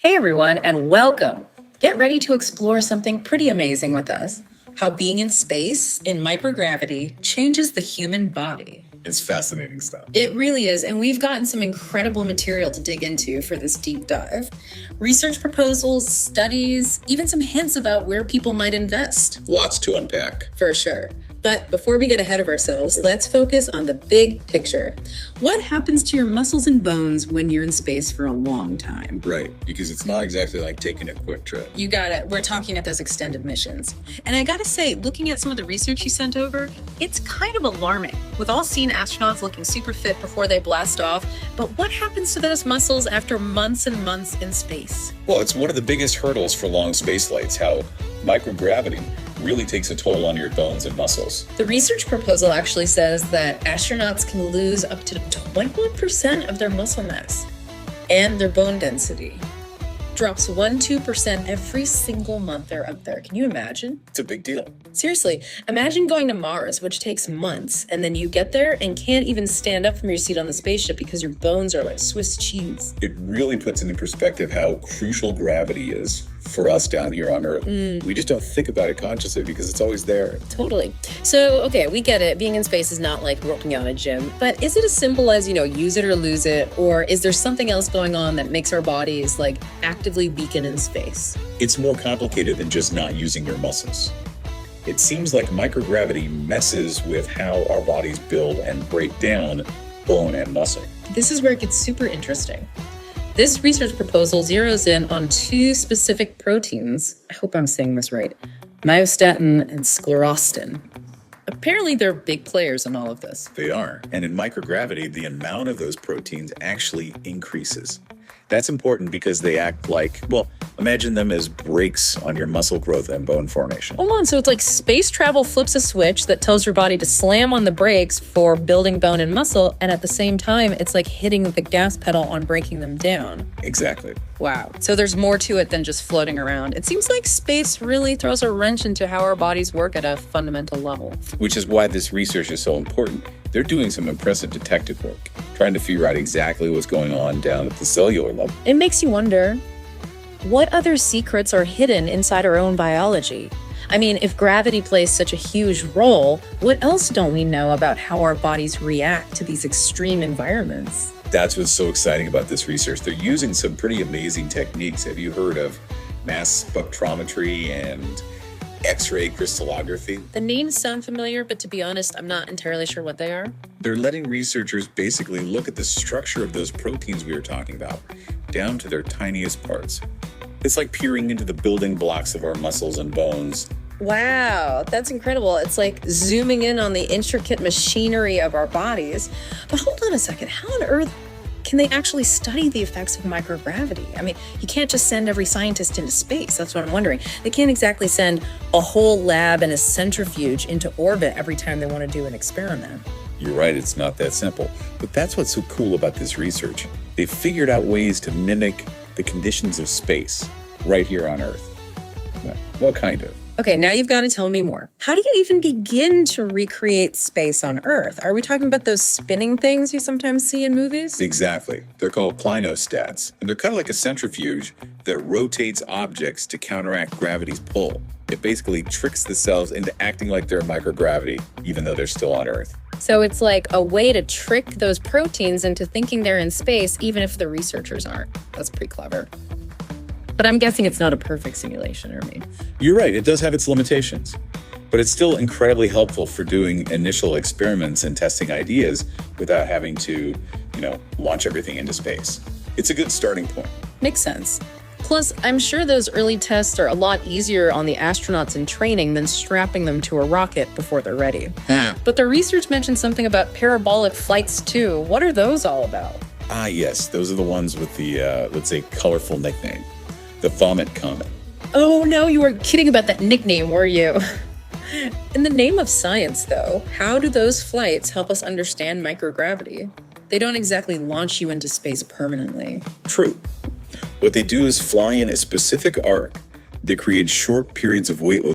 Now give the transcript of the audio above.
Hey everyone, and welcome. Get ready to explore something pretty amazing with us. How being in space, in microgravity, changes the human body. It's fascinating stuff. It really is, and we've gotten some incredible material to dig into for this deep dive. Research proposals, studies, even some hints about where people might invest. Lots to unpack. For sure. But before we get ahead of ourselves, let's focus on the big picture. What happens to your muscles and bones when you're in space for a long time? Right, because it's not exactly like taking a quick trip. You got it. We're talking at those extended missions. And I gotta say, looking at some of the research you sent over, it's kind of alarming. We've all seen astronauts looking super fit before they blast off, but what happens to those muscles after months and months in space? Well, it's one of the biggest hurdles for long space flights, how microgravity really takes a toll on your bones and muscles. The research proposal actually says that astronauts can lose up to 21% of their muscle mass, and their bone density drops 1-2% every single month they're up there. Can you imagine? It's a big deal. Seriously, imagine going to Mars, which takes months, and then you get there and can't even stand up from your seat on the spaceship because your bones are like Swiss cheese. It really puts into perspective how crucial gravity is for us down here on Earth. We just don't think about it consciously because it's always there. Totally. So, okay, we get it. Being in space is not like working out a gym, but is it as simple as, use it or lose it? Or is there something else going on that makes our bodies actively weaken in space? It's more complicated than just not using your muscles. It seems like microgravity messes with how our bodies build and break down bone and muscle. This is where it gets super interesting. This research proposal zeroes in on two specific proteins. I hope I'm saying this right. Myostatin and sclerostin. Apparently, they're big players in all of this. They are. And in microgravity, the amount of those proteins actually increases. That's important because they act like, imagine them as brakes on your muscle growth and bone formation. Hold on, so it's like space travel flips a switch that tells your body to slam on the brakes for building bone and muscle, and at the same time, it's like hitting the gas pedal on breaking them down. Exactly. Wow. So there's more to it than just floating around. It seems like space really throws a wrench into how our bodies work at a fundamental level. Which is why this research is so important. They're doing some impressive detective work, trying to figure out exactly what's going on down at the cellular level. It makes you wonder, what other secrets are hidden inside our own biology? I mean, if gravity plays such a huge role, what else don't we know about how our bodies react to these extreme environments? That's what's so exciting about this research. They're using some pretty amazing techniques. Have you heard of mass spectrometry and X-ray crystallography? The names sound familiar, but to be honest, I'm not entirely sure what they are. They're letting researchers basically look at the structure of those proteins we were talking about, down to their tiniest parts. It's like peering into the building blocks of our muscles and bones. Wow, that's incredible. It's like zooming in on the intricate machinery of our bodies. But hold on a second, how on earth can they actually study the effects of microgravity? I mean, you can't just send every scientist into space. That's what I'm wondering. They can't exactly send a whole lab and a centrifuge into orbit every time they want to do an experiment. You're right, it's not that simple. But that's what's so cool about this research. They've figured out ways to mimic the conditions of space right here on Earth. What kind of? Okay, now you've got to tell me more. How do you even begin to recreate space on Earth? Are we talking about those spinning things you sometimes see in movies? Exactly. They're called clinostats, and they're kind of like a centrifuge that rotates objects to counteract gravity's pull. It basically tricks the cells into acting like they're in microgravity, even though they're still on Earth. So it's like a way to trick those proteins into thinking they're in space, even if the researchers aren't. That's pretty clever. But I'm guessing it's not a perfect simulation, or me. You're right, it does have its limitations, but it's still incredibly helpful for doing initial experiments and testing ideas without having to, launch everything into space. It's a good starting point. Makes sense. Plus, I'm sure those early tests are a lot easier on the astronauts in training than strapping them to a rocket before they're ready. But the research mentioned something about parabolic flights too. What are those all about? Ah, yes, those are the ones with the, let's say, colorful nickname. The Vomit Comet. Oh no, you were kidding about that nickname, were you? In the name of science, though, how do those flights help us understand microgravity? They don't exactly launch you into space permanently. True. What they do is fly in a specific arc that creates short periods of weightlessness